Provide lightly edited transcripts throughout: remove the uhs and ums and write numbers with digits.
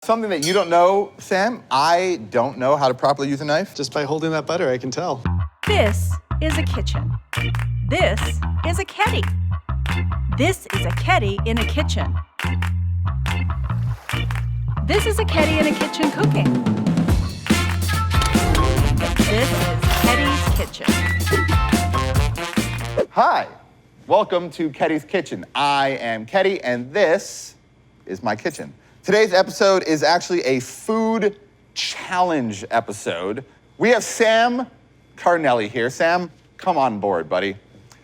Something that you don't know, Sam, I don't know how to properly use a knife. Just by holding that butter, I can tell. This is a kitchen. This is a Keddy. This is a Keddy in a kitchen. This is a Keddy in a kitchen cooking. This is Keddy's kitchen. Hi, welcome to Keddy's Kitchen. I am Keddy, and this is my kitchen. Today's episode is actually a food challenge episode. We have Sam Carnelli here. Sam, come on board, buddy.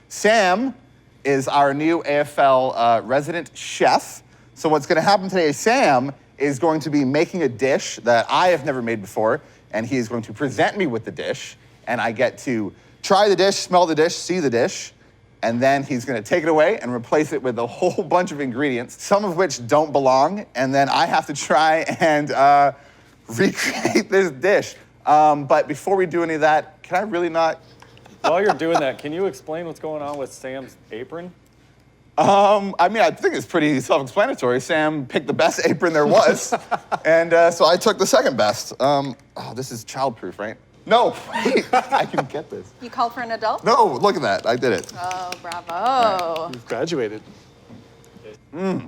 Sam is our new AFL resident chef. So what's gonna happen today is Sam is going to be making a dish that I have never made before, and he is going to present me with the dish, and I get to try the dish, smell the dish, see the dish, and then he's gonna take it away and replace it with a whole bunch of ingredients, some of which don't belong, and then I have to try and recreate this dish. But before we do any of that, can I really not? While you're doing that, can you explain what's going on with Sam's apron? I mean, I think it's pretty self-explanatory. Sam picked the best apron there was, and so I took the second best. Oh, this is childproof, right? No, wait, I can get this. You called for an adult? No, look at that, I did it. Oh, bravo. You've graduated. A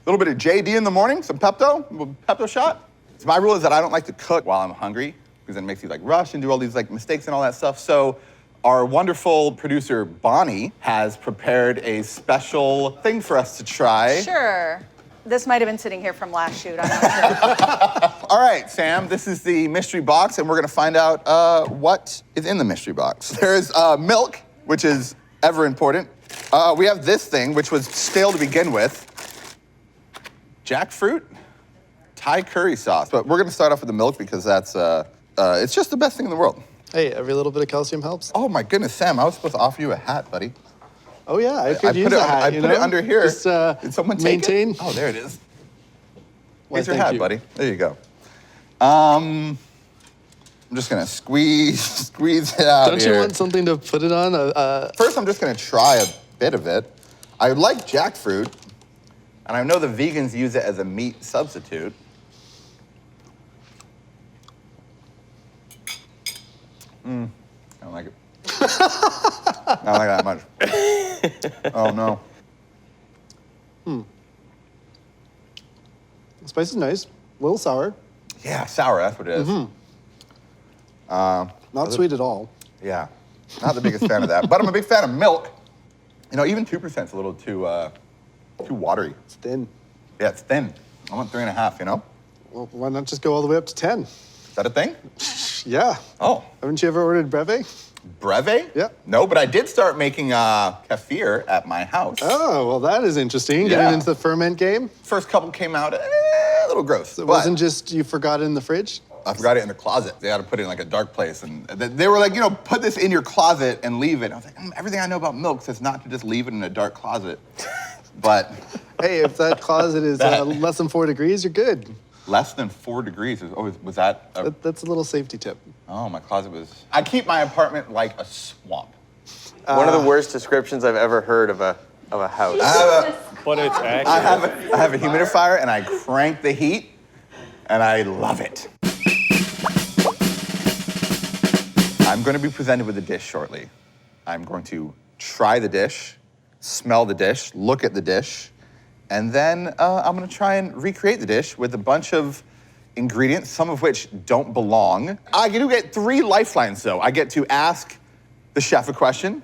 little bit of JD in the morning, some Pepto, a little Pepto shot. So my rule is that I don't like to cook while I'm hungry, because it makes you like rush and do all these like mistakes and all that stuff. So our wonderful producer, Bonnie, has prepared a special thing for us to try. Sure. This might have been sitting here from last shoot, I'm not sure. All right, Sam, this is the mystery box, and we're gonna find out what is in the mystery box. There's milk, which is ever important. We have this thing, which was stale to begin with. Jackfruit, Thai curry sauce. But we're gonna start off with the milk because that's, it's just the best thing in the world. Hey, every little bit of calcium helps. Oh my goodness, Sam, I was supposed to offer you a hat, buddy. Oh yeah, I could use put it, a hat, I put it under here. Just, Did someone take maintain. it? Oh, there it is. Why, Here's your thank hat, you. buddy. There you go. I'm just gonna squeeze it out Don't here. you want something to put it on? First, I'm just gonna try a bit of it. I like jackfruit, and I know the vegans use it as a meat substitute. I don't like it. I don't like that much. Oh no. The spice is nice, a little sour, Yeah, sour, that's what it is. not sweet at all. Yeah, not the biggest fan of that, but I'm a big fan of milk. You know, even 2% is a little too watery. It's thin. Yeah, it's thin. I want 3.5, you know? Well, why not just go all the way up to 10? Is that a thing? Yeah. Oh, Haven't you ever ordered breve? breve? Yeah. No, but I did start making kefir at my house. Oh, well that is interesting. Yeah. Getting into the ferment game. First couple came out a little gross. It but wasn't just you forgot it in the fridge? I forgot it in the closet. They had to put it in like a dark place. And they were like, you know, put this in your closet and leave it. I was like, everything I know about milk says not to just leave it in a dark closet. But Hey, if that closet is less than 4 degrees, you're good. less than 4 degrees. Was that? That's a little safety tip. Oh, my closet was. I keep my apartment like a swamp. One of the worst descriptions I've ever heard of a house. But it's accurate. I have a humidifier and I crank the heat and I love it. I'm going to be presented with a dish shortly. I'm going to try the dish, smell the dish, look at the dish, and then I'm going to try and recreate the dish with a bunch of ingredients, some of which don't belong. I do get 3 lifelines, though. I get to ask the chef a question,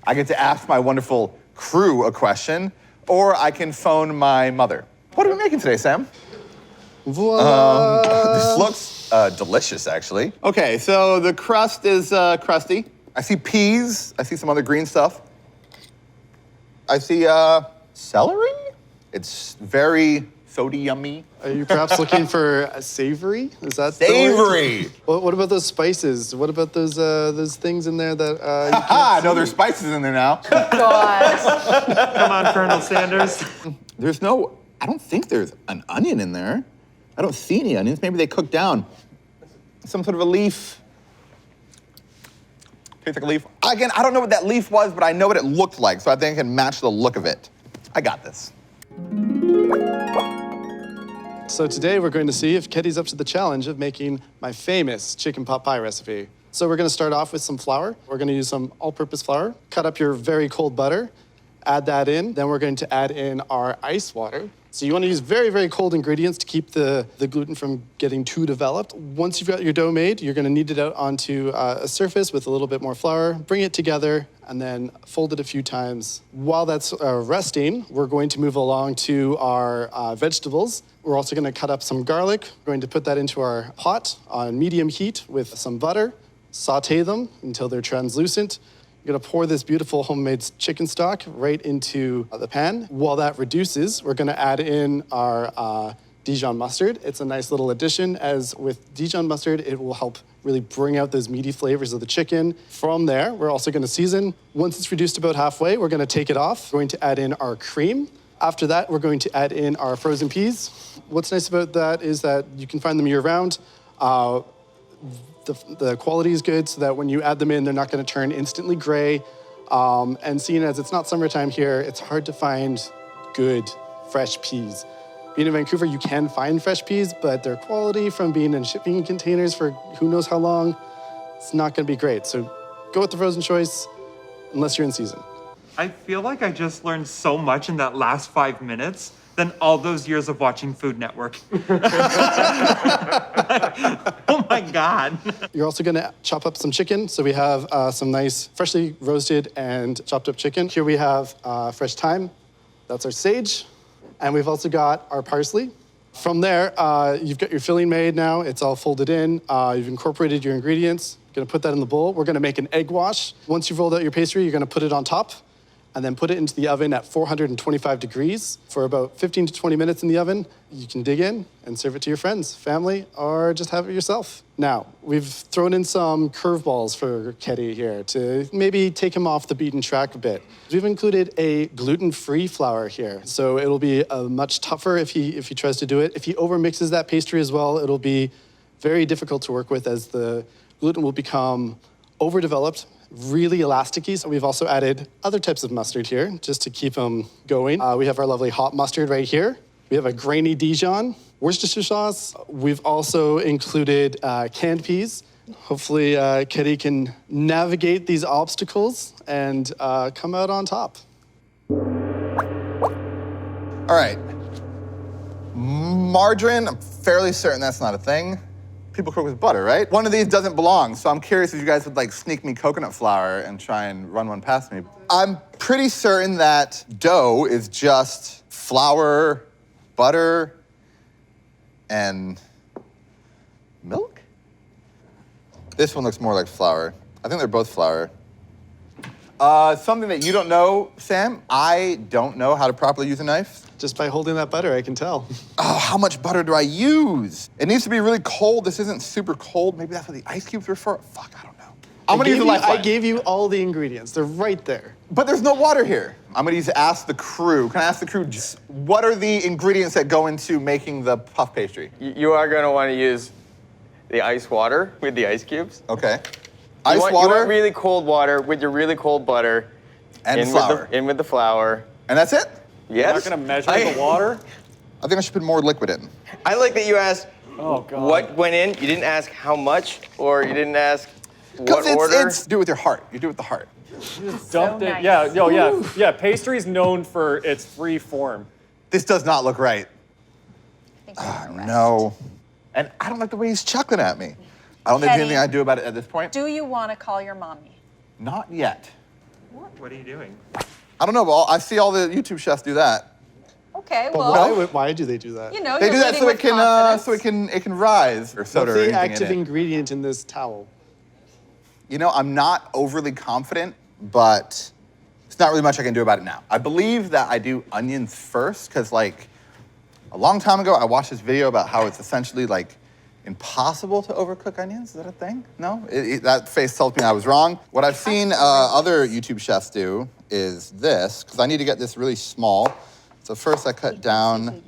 I get to ask my wonderful crew a question, or I can phone my mother. What are we making today, Sam? Voila! This looks delicious, actually. Okay, so the crust is crusty. I see peas. I see some other green stuff. I see celery. It's very sodium-y. Are you perhaps looking for a savory? Is that the word? Savory! What about those spices? What about those things in there that you Ah, no, there's spices in there now. God. Come on, Colonel Sanders. There's no, I don't think there's an onion in there. I don't see any onions. Maybe they cooked down. Some sort of a leaf. Tastes like a leaf. Again, I don't know what that leaf was, but I know what it looked like, so I think I can match the look of it. I got this. So today we're going to see if Keddy's up to the challenge of making my famous chicken pot pie recipe. So we're going to start off with some flour. We're going to use some all-purpose flour. Cut up your very cold butter, add that in. Then we're going to add in our ice water. So you want to use very, very cold ingredients to keep the gluten from getting too developed. Once you've got your dough made, you're going to knead it out onto a surface with a little bit more flour, bring it together, and then fold it a few times. While that's resting, we're going to move along to our vegetables. We're also going to cut up some garlic. We're going to put that into our pot on medium heat with some butter, saute them until they're translucent. You're gonna pour this beautiful homemade chicken stock right into the pan. While that reduces, we're gonna add in our Dijon mustard. It's a nice little addition, as with Dijon mustard, it will help really bring out those meaty flavors of the chicken. From there, we're also gonna season. Once it's reduced about halfway, we're gonna take it off. We're going to add in our cream. After that, we're going to add in our frozen peas. What's nice about that is that you can find them year-round. The quality is good so that when you add them in, they're not going to turn instantly gray. And seeing as it's not summertime here, it's hard to find good, fresh peas. Being in Vancouver, you can find fresh peas, but their quality from being in shipping containers for who knows how long, it's not going to be great. So go with the frozen choice, unless you're in season. I feel like I just learned so much in that last 5 minutes than all those years of watching Food Network. Oh my God. You're also gonna chop up some chicken. So we have some nice freshly roasted and chopped up chicken. Here we have fresh thyme. That's our sage. And we've also got our parsley. From there, you've got your filling made now. It's all folded in. You've incorporated your ingredients. You're gonna put that in the bowl. We're gonna make an egg wash. Once you've rolled out your pastry, you're gonna put it on top and then put it into the oven at 425 degrees for about 15 to 20 minutes in the oven. You can dig in and serve it to your friends, family, or just have it yourself. Now, we've thrown in some curveballs for Keddy here to maybe take him off the beaten track a bit. We've included a gluten-free flour here, so it'll be much tougher if he tries to do it. If he overmixes that pastry as well, it'll be very difficult to work with, as the gluten will become overdeveloped, really elasticy. So we've also added other types of mustard here just to keep them going. We have our lovely hot mustard right here. We have a grainy Dijon, Worcestershire sauce. We've also included canned peas. Hopefully Keddy can navigate these obstacles and come out on top. All right. Margarine, I'm fairly certain that's not a thing. People cook with butter, right? One of these doesn't belong, so I'm curious if you guys would like sneak me coconut flour and try and run one past me. I'm pretty certain that dough is just flour, butter, and milk? This one looks more like flour. I think they're both flour. Something that you don't know, Sam, I don't know how to properly use a knife. Just by holding that butter, I can tell. Oh, how much butter do I use? It needs to be really cold. This isn't super cold. Maybe that's what the ice cubes were for. Fuck, I don't know. I'm gonna use a lifeline. I gave you all the ingredients. They're right there. But there's no water here. I'm gonna ask the crew. Can I ask the crew, just what are the ingredients that go into making the puff pastry? You are going to want to use the ice water with the ice cubes. Okay. You Ice want water really cold water with your really cold butter. and flour. In with the flour. And that's it? Yes. You're not gonna measure the water? I think I should put more liquid in. I like that you asked Oh, God. what went in. You didn't ask how much, or you didn't ask what Because order. it's do it with your heart. You do it with the heart. Dumped it. nice. Yeah, yeah. Pastry's known for its free form. This does not look right. I think we're the rest. No. And I don't like the way he's chuckling at me. I don't think there's anything I do about it at this point. Do you want to call your mommy? Not yet. What are you doing? I don't know, but I see all the YouTube chefs do that. Okay, But well, why do they do that? you know, They you're do that leading so with confidence. it can rise or soda What's or the anything active in it. ingredient in this towel? You know, I'm not overly confident, but it's not really much I can do about it now. I believe that I do onions first, because like a long time ago, I watched this video about how it's essentially like impossible to overcook onions. Is that a thing? No? That face tells me I was wrong. What I've seen other YouTube chefs do is this, because I need to get this really small. So first I cut down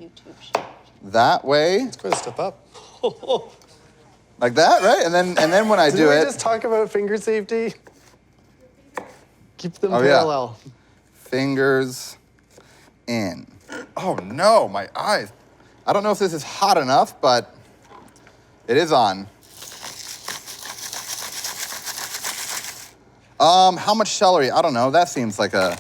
that way, It's quite a step up. like that, right? And then when I do Didn't we it, just talk about finger safety? Keep them Oh, yeah. parallel. fingers in. Oh no, my eyes. I don't know if this is hot enough, but it is on. How much celery? I don't know. That seems like a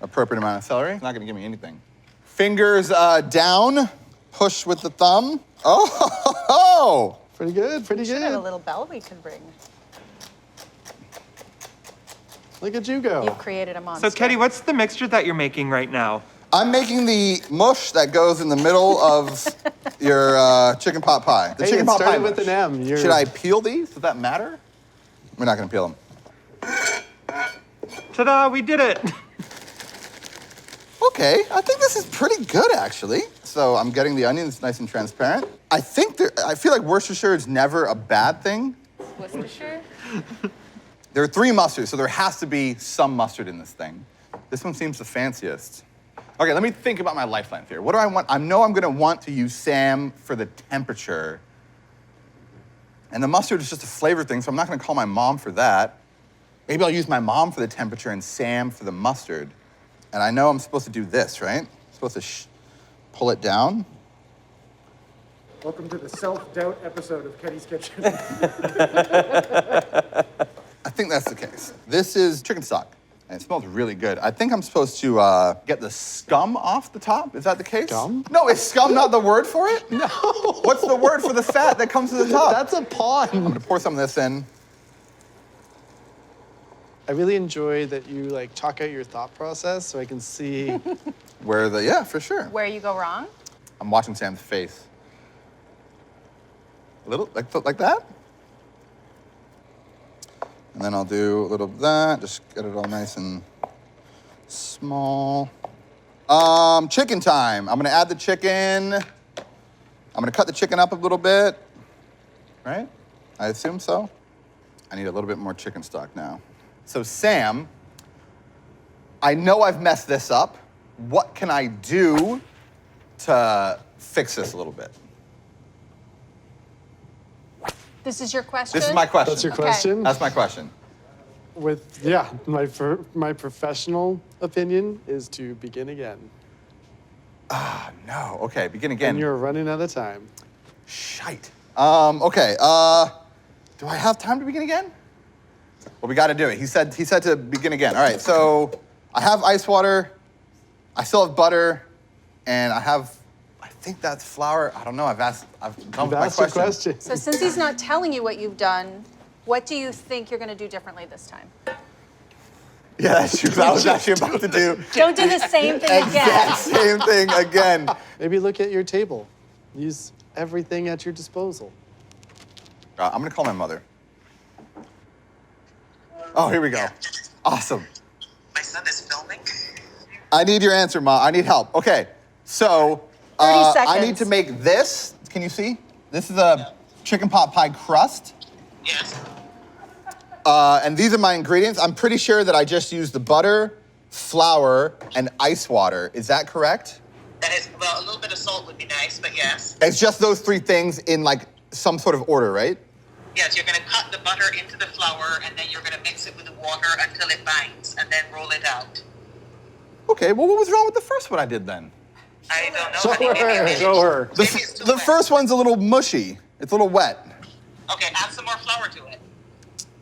appropriate amount of celery. It's not gonna give me anything. Fingers down, push with the thumb. Oh, Pretty good, pretty Should have a good. little bell we could bring. Look at you go. You've created a monster. So, Keddy, what's the mixture that you're making right now? I'm making the mush that goes in the middle of your chicken pot pie. The Hey, chicken it pot pie started with mush. an M. You're- Should I peel these? Does that matter? We're not gonna peel them. Ta-da, we did it. Okay, I think this is pretty good actually. So I'm getting the onions nice and transparent. I feel like Worcestershire is never a bad thing. Worcestershire? There are 3 mustards, so there has to be some mustard in this thing. This one seems the fanciest. Okay, let me think about my lifelines here. What do I want? I know I'm gonna want to use Sam for the temperature. And the mustard is just a flavor thing, so I'm not gonna call my mom for that. Maybe I'll use my mom for the temperature and Sam for the mustard. And I know I'm supposed to do this, right? I'm supposed to pull it down. Welcome to the self-doubt episode of Keddy's Kitchen. I think that's the case. This is chicken stock, and it smells really good. I think I'm supposed to get the scum off the top. Is that the case? Scum? No, is scum not the word for it? No. What's the word for the fat that comes to the top? That's a I'm pond. gonna pour some of this in. I really enjoy that you like talk out your thought process so I can see. Yeah, for sure. Where you go wrong? I'm watching Sam's face. A little, like that? And then I'll do a little of that, just get it all nice and small. Chicken time. I'm gonna add the chicken. I'm gonna cut the chicken up a little bit, right? I assume so. I need a little bit more chicken stock now. So Sam, I know I've messed this up. What can I do to fix this a little bit? This is your question? This is my question. That's your Okay. question. That's my question. My professional opinion is to begin again. No, okay, begin again. And you're running out of time. Shite. Okay, do I have time to begin again? Well, we gotta do it. He said to begin again. All right, so I have ice water, I still have butter, and I think that's flour. I don't know, I've done You've with my asked your question. question. So since he's not telling you what you've done, what do you think you're going to do differently this time? Yeah, that's true, 'cause I was actually about to do Don't do the same thing again. exact same thing again. Maybe look at your table. Use everything at your disposal. I'm gonna call my mother. Oh, here we go. Awesome. My son is filming. I need your answer, Ma. I need help. Okay, so 30 I seconds. need to make this. Can you see? This is a chicken pot pie crust. Yes. And these are my ingredients. I'm pretty sure that I just used the butter, flour, and ice water. Is that correct? That is, well, a little bit of salt would be nice, but yes. It's just those 3 things in like some sort of order, right? Yes, you're going to cut the butter into the flour, and then you're going to mix it with the water until it binds, and then roll it out. Okay, well, what was wrong with the first one I did then? I don't know. Show I think her. maybe Show her. The, Maybe it's too the wet. first one's a little mushy. It's a little wet. Okay, add some more flour to it.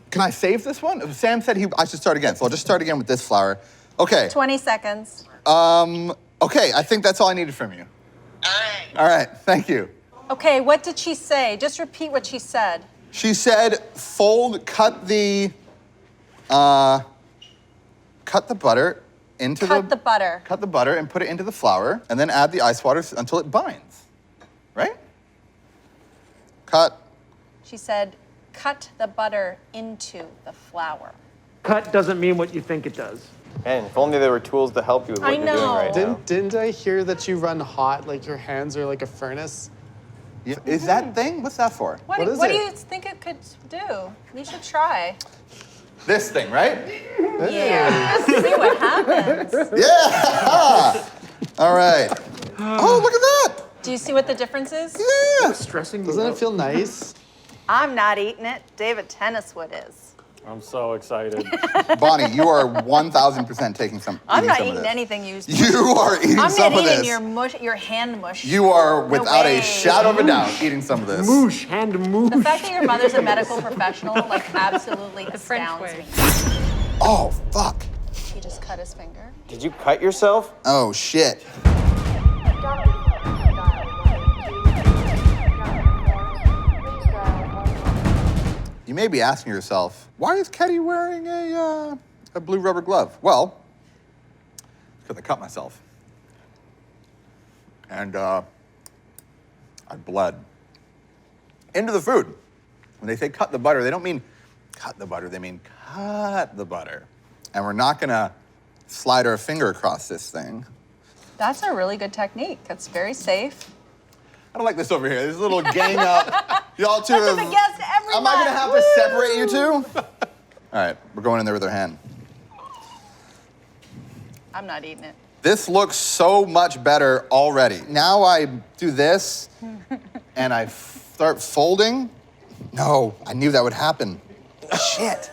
Can I save this one? Sam said I should start again, so I'll just start again with this flour. Okay. 20 seconds. Okay, I think that's all I needed from you. All right. All right, thank you. Okay, what did she say? Just repeat what she said. She said, cut the butter into Cut the butter. Cut the butter and put it into the flour, and then add the ice water until it binds. Right? Cut. She said, cut the butter into the flour. Cut doesn't mean what you think it does. Man, if only there were tools to help you with what I you're doing know. right now. Didn't I hear that you run hot, like your hands are like a furnace? Yeah, is that thing? What's that for? What What do is you it? think it could do? You should try. This thing, right? Yeah. See what happens. Yeah! All right. Oh, look at that! Do you see what the difference is? Yeah! Stressing me Doesn't out. it feel nice? I'm not eating it. David Tenniswood is. I'm so excited. Bonnie, you are 1,000% taking some. I'm not some of eating this. anything you. You are eating I'm some not of this. eating your hand mush. You are, No without a way. shadow of a doubt, eating some of this. Moosh, hand moosh. The fact that your mother's a medical professional, like, absolutely astounds me. Oh, fuck. He just cut his finger. Did you cut yourself? Oh, shit. You may be asking yourself, why is Keddy wearing a blue rubber glove? Well, it's because I cut myself. And I bled. Into the food. When they say cut the butter, they don't mean cut the butter, they mean cut the butter. And we're not gonna slide our finger across this thing. That's a really good technique. That's very safe. I don't like this over here. There's a little gang up. Y'all two That's have... a big yes to everyone. Am I gonna have to separate you two? All right, we're going in there with our hand. I'm not eating it. This looks so much better already. Now I do this and I start folding. No, I knew that would happen. Shit.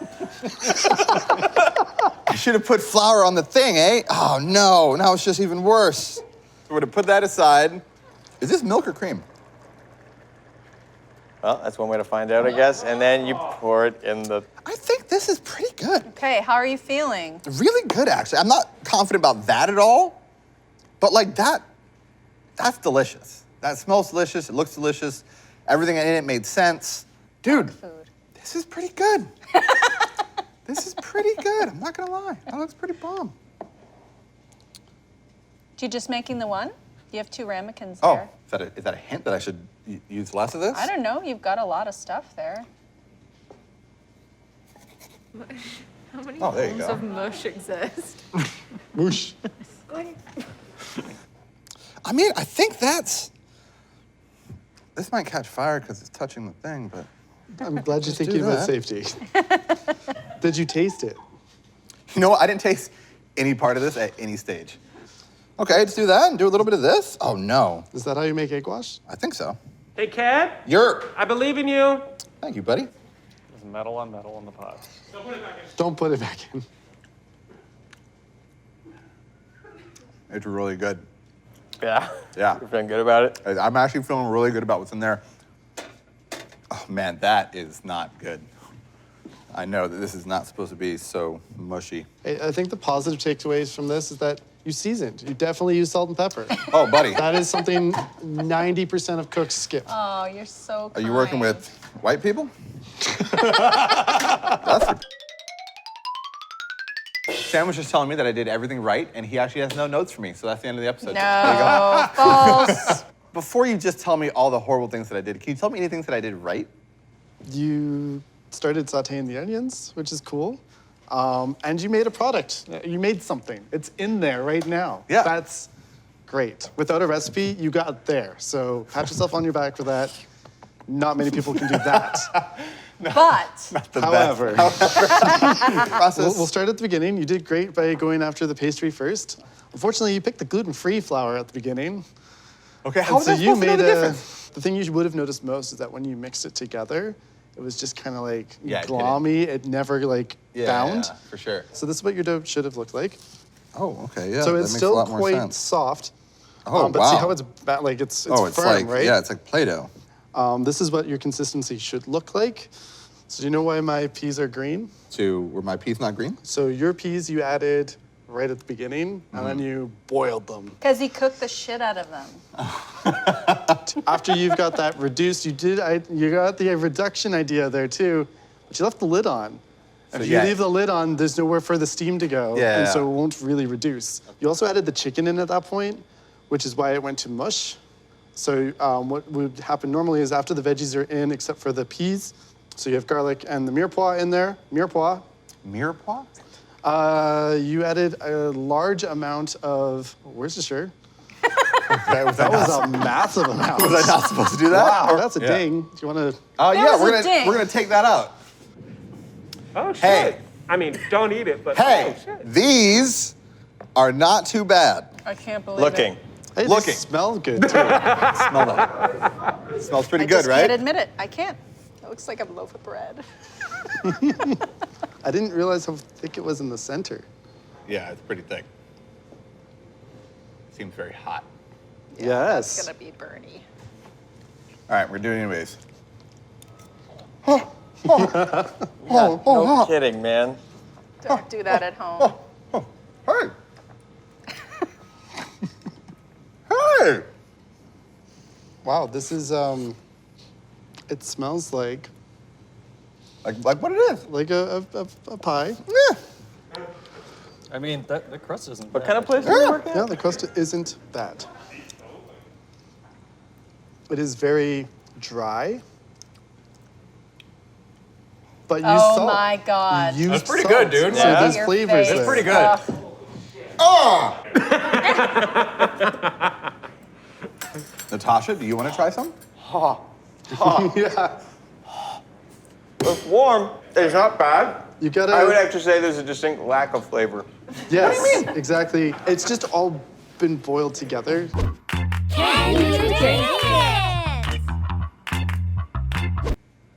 I should have put flour on the thing, eh? Oh no, now it's just even worse. We're gonna put that aside. Is this milk or cream? Well, that's one way to find out, I guess. And then you pour it in the... I think this is pretty good. Okay, how are you feeling? Really good, actually. I'm not confident about that at all, but like that's delicious. That smells delicious, it looks delicious. Everything in it made sense. Dude, Food. this is pretty good. This is pretty good, I'm not gonna lie. That looks pretty bomb. You just making the one? You have 2 ramekins Oh, there. is that a hint that I should use less of this? I don't know. You've got a lot of stuff there. How many Oh, there you forms go. of mush exist? Moosh. I mean, I think this might catch fire because it's touching the thing, but. I'm glad you're Just do thinking about that. safety. Did you taste it? You know what? I didn't taste any part of this at any stage. Okay, let's do that and do a little bit of this. Oh, no. Is that how you make egg wash? I think so. Hey, Ked, You're. I believe in you. Thank you, buddy. There's metal on metal in the pot. Don't put it back in. It's really good. Yeah? Yeah. You're feeling good about it? I'm actually feeling really good about what's in there. Oh, man, that is not good. I know that this is not supposed to be so mushy. I think the positive takeaways from this is that you seasoned. You definitely used salt and pepper. Oh, buddy. That is something 90% of cooks skip. Oh, you're so Are kind. you working with white people? That's Sam was just telling me that I did everything right, and he actually has no notes for me, so that's the end of the episode. There you go. No, false. Before you just tell me all the horrible things that I did, can you tell me anything that I did right? You started sauteing the onions, which is cool. And you made a product. You made something. It's in there right now. Yeah. That's great. Without a recipe, you got there. So pat yourself on your back for that. Not many people can do that. But However, Process. we'll start at the beginning. You did great by going after the pastry first. Unfortunately, you picked the gluten-free flour at the beginning. Okay, how And was so I you supposed to know made the difference? the thing you would have noticed most is that when you mixed it together, it was just kind of like Yeah, it didn't- glommy. It never like bound. Yeah, for sure. So this is what your dough should have looked like. Oh, okay, yeah. So that it's makes a still lot more quite sense. soft. Oh, but wow. see how it's like it's Oh, it's firm, like, right? yeah, it's like Play-Doh. This is what your consistency should look like. So do you know why my peas are green? Were my peas not green? So your peas you added right at the beginning, and then you boiled them. because he cooked the shit out of them. After you've got that reduced, you got the reduction idea there too, but you left the lid on. So If you yeah. leave the lid on, there's nowhere for the steam to go, Yeah. and so it won't really reduce. You also added the chicken in at that point, which is why it went to mush. So what would happen normally is after the veggies are in, except for the peas, so you have garlic and the mirepoix in there. Mirepoix. Mirepoix? You added a large amount of. Where's the shirt? Was That was a massive amount. Was I not supposed to do that? Wow, that's a Yeah. ding. Do you want to? Yeah, was we're a gonna ding. we're gonna take that out. Oh, shit. Hey. I mean, don't eat it, but Hey, oh, shit. these are not too bad. I can't believe Looking. it. Hey, Looking. they smell good too. Smell that. It smells pretty I good, just right? can't admit it. I can't. That looks like a loaf of bread. I didn't realize how thick it was in the center. Yeah, it's pretty thick. Seems very hot. Yes. It's gonna be Bernie. All right, we're doing it anyways. No kidding, man. Don't do that at home. Hey! Hey! Wow, this is, it smells like Like what it is. like a pie. Yeah. I mean, the crust isn't What bad. kind of place are we working Yeah, at? the crust isn't bad. It is very dry. But use Oh salt. my God. Use That's pretty salt. good, dude. So Yeah. there's Your flavors face. there. That's pretty good. Oh! Natasha, do you want to try some? Yeah. It's warm. It's not bad. You gotta. I would actually say there's a distinct lack of flavor. Yes. What do you mean? Exactly. It's just all been boiled together.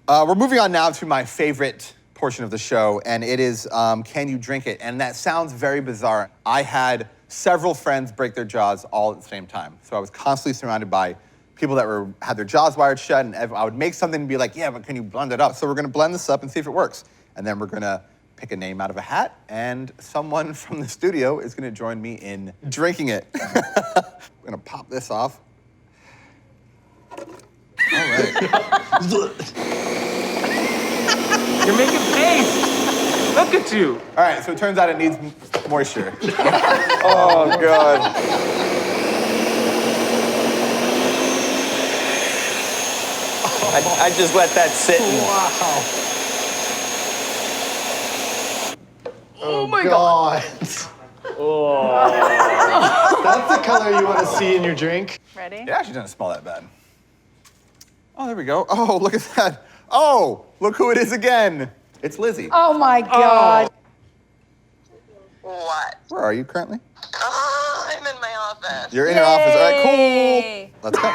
We're moving on now to my favorite portion of the show, and it is Can You Drink It? And that sounds very bizarre. I had several friends break their jaws all at the same time. So I was constantly surrounded by people that had their jaws wired shut, and I would make something and be like, yeah, but can you blend it up? So we're gonna blend this up and see if it works. And then we're gonna pick a name out of a hat, and someone from the studio is gonna join me in drinking it. I'm gonna pop this off. All right. You're making paste. Look at you. All right, so it turns out it needs moisture. Oh, God. I just let that sit. Oh my God. That's the color you want to see in your drink. Ready? It actually doesn't smell that bad. Oh, there we go. Oh, look at that. Oh, look who it is again. It's Lizzie. Oh my God. What? Where are you currently? I'm in my office. You're in your office. All right, Yay. cool. Let's go.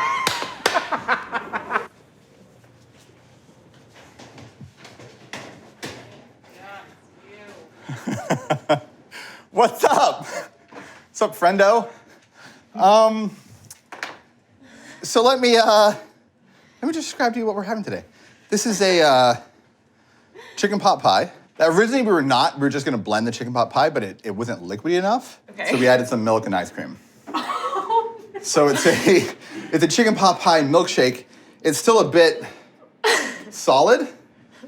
What's up? What's up, friendo? So let me just describe to you what we're having today. This is a chicken pot pie. Originally we were just gonna blend the chicken pot pie, but it wasn't liquidy enough. Okay. So we added some milk and ice cream. So it's a chicken pot pie milkshake. It's still a bit solid,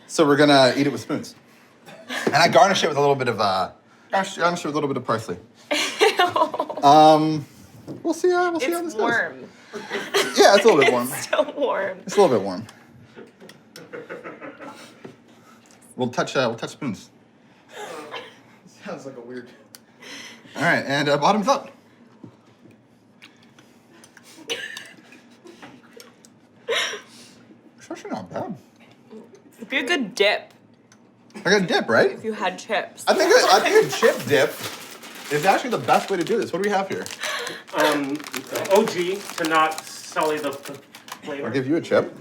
so we're gonna eat it with spoons. And I garnish it with a little bit of parsley. We'll see how this It's goes. warm. Yeah, it's a little bit warm. It's still warm. It's a little bit warm. We'll touch spoons. Sounds like a weird. All right, and bottoms up. It's actually not bad. It'd be a good dip I got a dip, right? if you had chips. I think a chip dip is actually the best way to do this. What do we have here? OG to not sully the flavor. I'll give you a chip.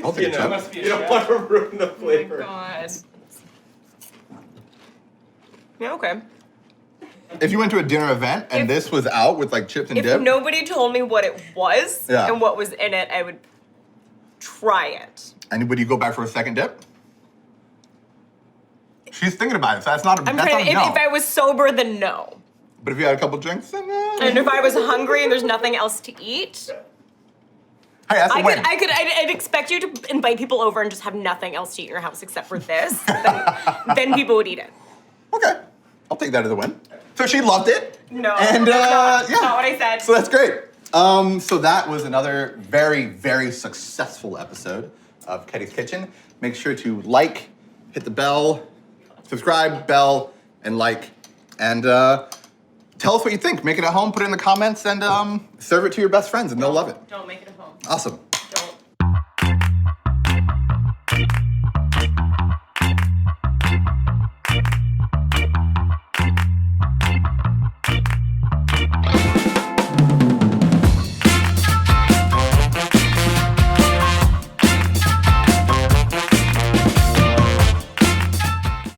I'll take a chip. You don't want to ruin the Oh my flavor. God. Yeah, okay. If you went to a dinner event and this was out with like chips and If dip, nobody told me what it was Yeah. and what was in it, I would try it. and would you go back for a second dip? She's thinking about it, so that's not a I'm that's trying not to, a no. if I was sober, then no. But if you had a couple drinks, then And if I was hungry and there's nothing else to eat, hey, that's a win. I'd expect you to invite people over and just have nothing else to eat in your house except for this. then people would eat it. Okay, I'll take that as a win. So she loved it. No, And that's yeah, not what I said. so that's great. So that was another very, very successful episode of Keddy's Kitchen. Make sure to like, hit the bell, subscribe, bell, and like, and tell us what you think. Make it at home, put it in the comments, and serve it to your best friends, and they'll love it. Don't make it a home. Awesome.